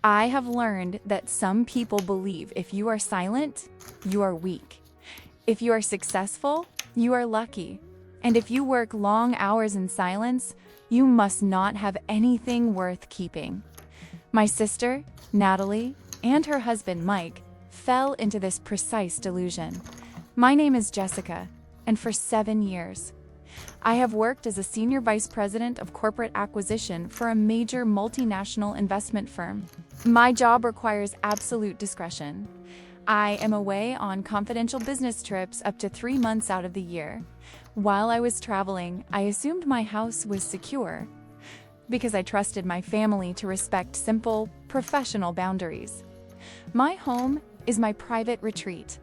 I have learned that some people believe if you are silent, you are weak. If you are successful, you are lucky. And if you work long hours in silence, you must not have anything worth keeping. My sister, Natalie, and her husband, Mike, fell into this precise delusion. My name is Jessica, and for 7 years, I have worked as a senior vice president of corporate acquisition for a major multinational investment firm. My job requires absolute discretion. I am away on confidential business trips up to 3 months out of the year. While I was traveling, I assumed my house was secure because I trusted my family to respect simple, professional boundaries. My home is my private retreat.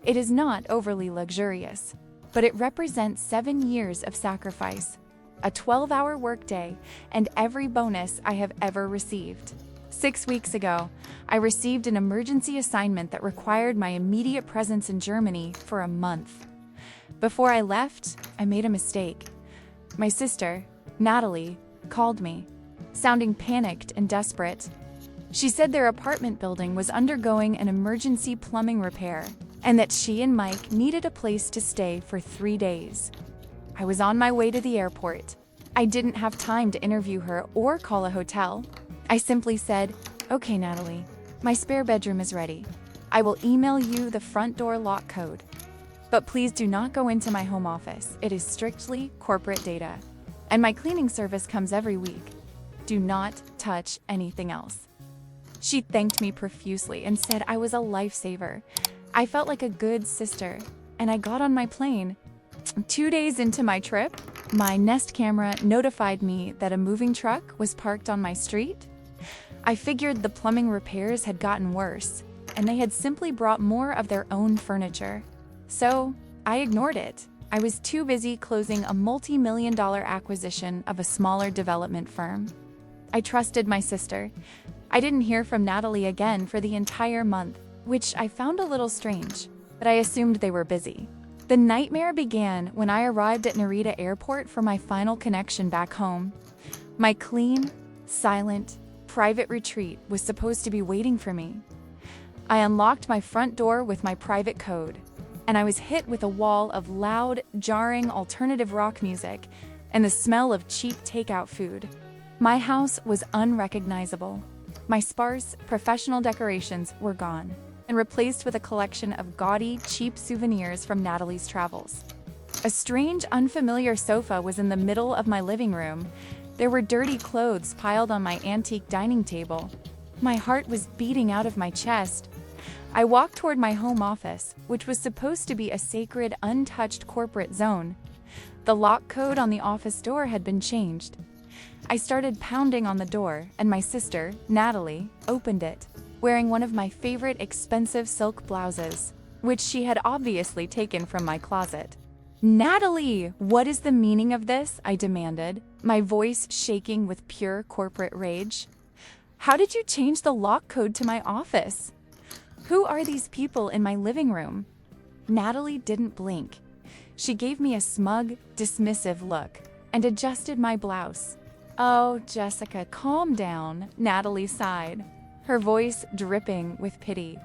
It is not overly luxurious, but it represents 7 years of sacrifice, a 12-hour workday, and every bonus I have ever received. 6 weeks ago, I received an emergency assignment that required my immediate presence in Germany for a month. Before I left, I made a mistake. My sister, Natalie, called me, sounding panicked and desperate. She said their apartment building was undergoing an emergency plumbing repair and that she and Mike needed a place to stay for 3 days. I was on my way to the airport. I didn't have time to interview her or call a hotel. I simply said, "Okay, Natalie, my spare bedroom is ready. I will email you the front door lock code. But please do not go into my home office. It is strictly corporate data. And my cleaning service comes every week. Do not touch anything else." She thanked me profusely and said I was a lifesaver. I felt like a good sister, and I got on my plane. 2 days into my trip, my Nest camera notified me that a moving truck was parked on my street. I figured the plumbing repairs had gotten worse, and they had simply brought more of their own furniture. So I ignored it. I was too busy closing a multi-million-dollar acquisition of a smaller development firm. I trusted my sister. I didn't hear from Natalie again for the entire month, which I found a little strange, but I assumed they were busy. The nightmare began when I arrived at Narita Airport for my final connection back home. My clean, silent, private retreat was supposed to be waiting for me. I unlocked my front door with my private code, and I was hit with a wall of loud, jarring alternative rock music and the smell of cheap takeout food. My house was unrecognizable. My sparse, professional decorations were gone and replaced with a collection of gaudy, cheap souvenirs from Natalie's travels. A strange, unfamiliar sofa was in the middle of my living room. There were dirty clothes piled on my antique dining table. My heart was beating out of my chest. I walked toward my home office, which was supposed to be a sacred, untouched corporate zone. The lock code on the office door had been changed. I started pounding on the door, and my sister, Natalie, opened it, wearing one of my favorite expensive silk blouses, which she had obviously taken from my closet. "Natalie, what is the meaning of this?" I demanded, my voice shaking with pure corporate rage. "How did you change the lock code to my office? Who are these people in my living room?" Natalie didn't blink. She gave me a smug, dismissive look and adjusted my blouse. "Oh, Jessica, calm down," Natalie sighed, her voice dripping with pity.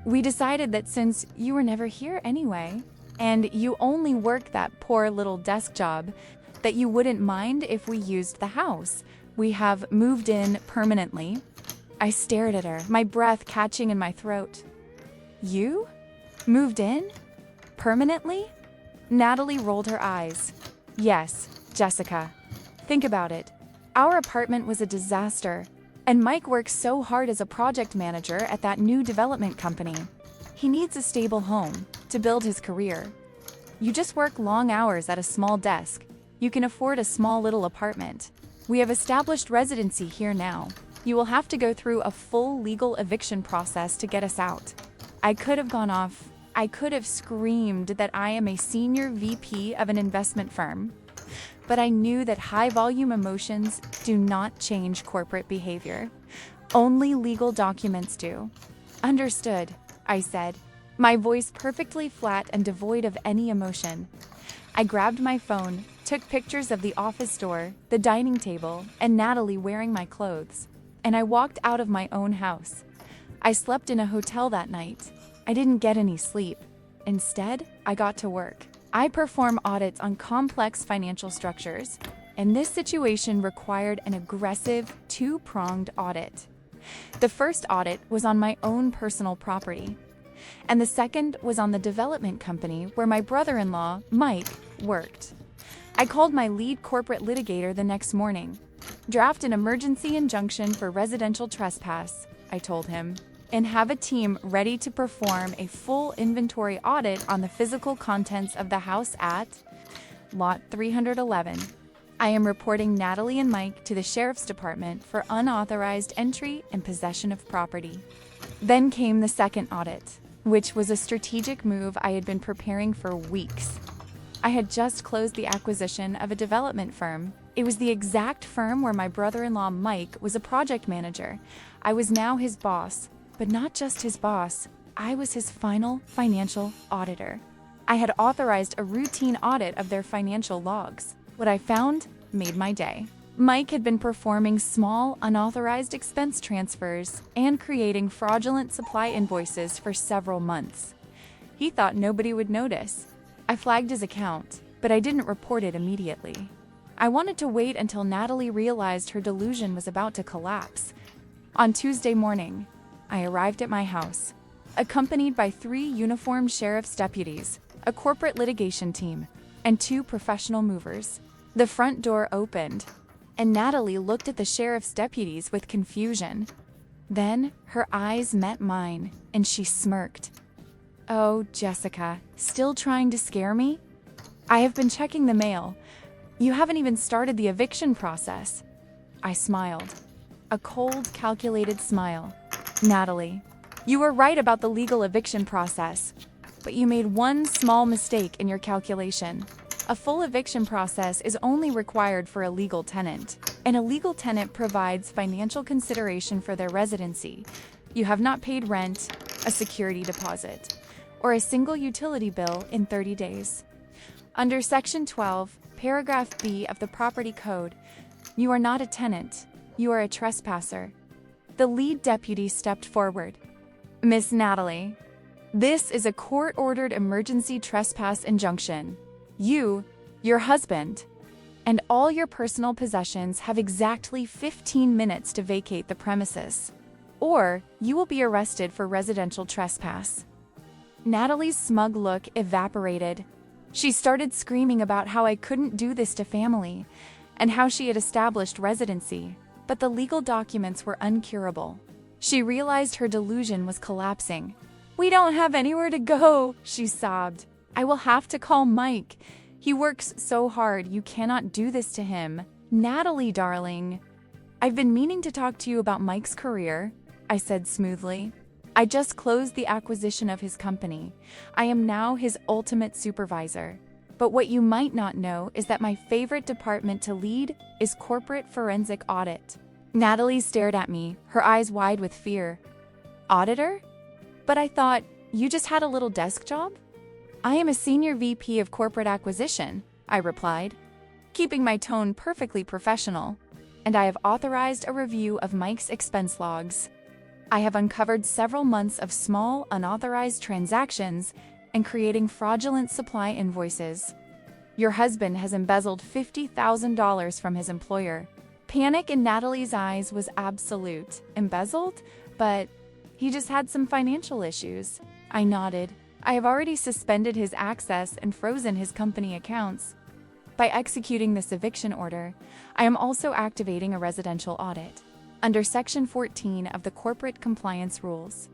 "We decided that since you were never here anyway, and you only work that poor little desk job, that you wouldn't mind if we used the house. We have moved in permanently." I stared at her, my breath catching in my throat. "You? Moved in? Permanently?" Natalie rolled her eyes. "Yes, Jessica. Think about it. Our apartment was a disaster, and Mike works so hard as a project manager at that new development company. He needs a stable home to build his career. You just work long hours at a small desk. You can afford a small little apartment. We have established residency here now. You will have to go through a full legal eviction process to get us out." I could have gone off. I could have screamed that I am a senior VP of an investment firm. But I knew that high-volume emotions do not change corporate behavior. Only legal documents do. "Understood," I said, my voice perfectly flat and devoid of any emotion. I grabbed my phone, took pictures of the office door, the dining table, and Natalie wearing my clothes. and I walked out of my own house. I slept in a hotel that night. I didn't get any sleep. Instead, I got to work. I perform audits on complex financial structures, and this situation required an aggressive, two-pronged audit. The first audit was on my own personal property, and the second was on the development company where my brother-in-law, Mike, worked. I called my lead corporate litigator the next morning. "Draft an emergency injunction for residential trespass," I told him, "and have a team ready to perform a full inventory audit on the physical contents of the house at Lot 311. I am reporting Natalie and Mike to the Sheriff's Department for unauthorized entry and possession of property." Then came the second audit, which was a strategic move I had been preparing for weeks. I had just closed the acquisition of a development firm. It was the exact firm where my brother-in-law Mike was a project manager. I was now his boss, but not just his boss. I was his final financial auditor. I had authorized a routine audit of their financial logs. What I found made my day. Mike had been performing small, unauthorized expense transfers and creating fraudulent supply invoices for several months. He thought nobody would notice. I flagged his account, but I didn't report it immediately. I wanted to wait until Natalie realized her delusion was about to collapse. On Tuesday morning, I arrived at my house, accompanied by 3 uniformed sheriff's deputies, a corporate litigation team, and 2 professional movers. The front door opened, and Natalie looked at the sheriff's deputies with confusion. Then her eyes met mine, and she smirked. "Oh, Jessica, still trying to scare me? I have been checking the mail. You haven't even started the eviction process." I smiled. A cold, calculated smile. "Natalie, you were right about the legal eviction process, but you made one small mistake in your calculation. A full eviction process is only required for a legal tenant, and a legal tenant provides financial consideration for their residency. You have not paid rent, a security deposit, or a single utility bill in 30 days. Under Section 12, Paragraph B of the Property Code, you are not a tenant, you are a trespasser." The lead deputy stepped forward. "Miss Natalie, this is a court-ordered emergency trespass injunction. You, your husband, and all your personal possessions have exactly 15 minutes to vacate the premises, or you will be arrested for residential trespass." Natalie's smug look evaporated. She started screaming about how I couldn't do this to family, and how she had established residency, but the legal documents were uncurable. She realized her delusion was collapsing. "We don't have anywhere to go," she sobbed. "I will have to call Mike. He works so hard, you cannot do this to him." "Natalie, darling, I've been meaning to talk to you about Mike's career," I said smoothly. "I just closed the acquisition of his company. I am now his ultimate supervisor. But what you might not know is that my favorite department to lead is corporate forensic audit." Natalie stared at me, her eyes wide with fear. "Auditor? But I thought you just had a little desk job?" "I am a senior VP of corporate acquisition," I replied, keeping my tone perfectly professional, "and I have authorized a review of Mike's expense logs. I have uncovered several months of small, unauthorized transactions and creating fraudulent supply invoices. Your husband has embezzled $50,000 from his employer." Panic in Natalie's eyes was absolute. "Embezzled? But he just had some financial issues." I nodded. "I have already suspended his access and frozen his company accounts. By executing this eviction order, I am also activating a residential audit under Section 14 of the Corporate Compliance Rules.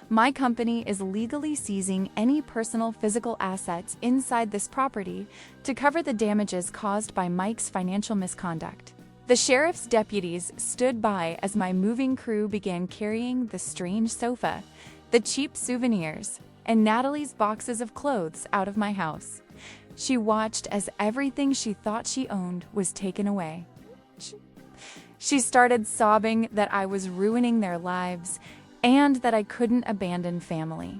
My company is legally seizing any personal physical assets inside this property to cover the damages caused by Mike's financial misconduct." The sheriff's deputies stood by as my moving crew began carrying the strange sofa, the cheap souvenirs, and Natalie's boxes of clothes out of my house. She watched as everything she thought she owned was taken away. She started sobbing that I was ruining their lives and that I couldn't abandon family.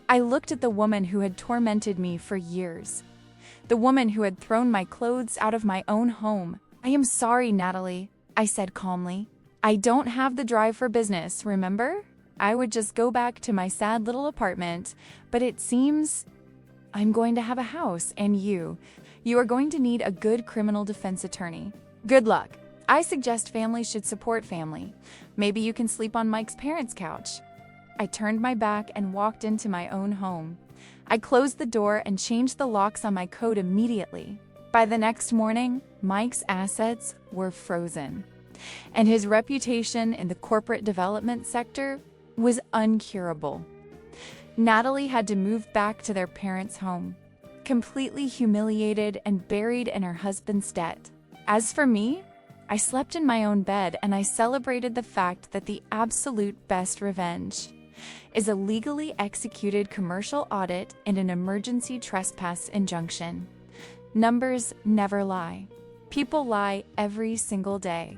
I looked at the woman who had tormented me for years, the woman who had thrown my clothes out of my own home. "I am sorry, Natalie," I said calmly. I don't have the drive for business, remember? I would just go back to my sad little apartment, but it seems I'm going to have a house, and you are going to need a good criminal defense attorney. Good luck. I suggest families should support family. Maybe you can sleep on Mike's parents' couch. I turned my back and walked into my own home. I closed the door and changed the locks on my coat immediately. By the next morning, Mike's assets were frozen, and his reputation in the corporate development sector was uncurable. Natalie had to move back to their parents' home, completely humiliated and buried in her husband's debt. As for me, I slept in my own bed, and I celebrated the fact that the absolute best revenge is a legally executed commercial audit and an emergency trespass injunction. Numbers never lie. People lie every single day.